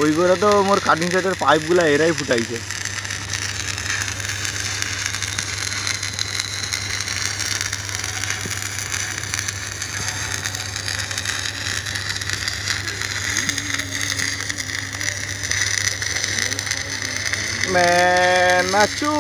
ওইগুলো তো মোর কাটিং সেটের পাইপগুলো এরাই ফুটাইছে। নাচু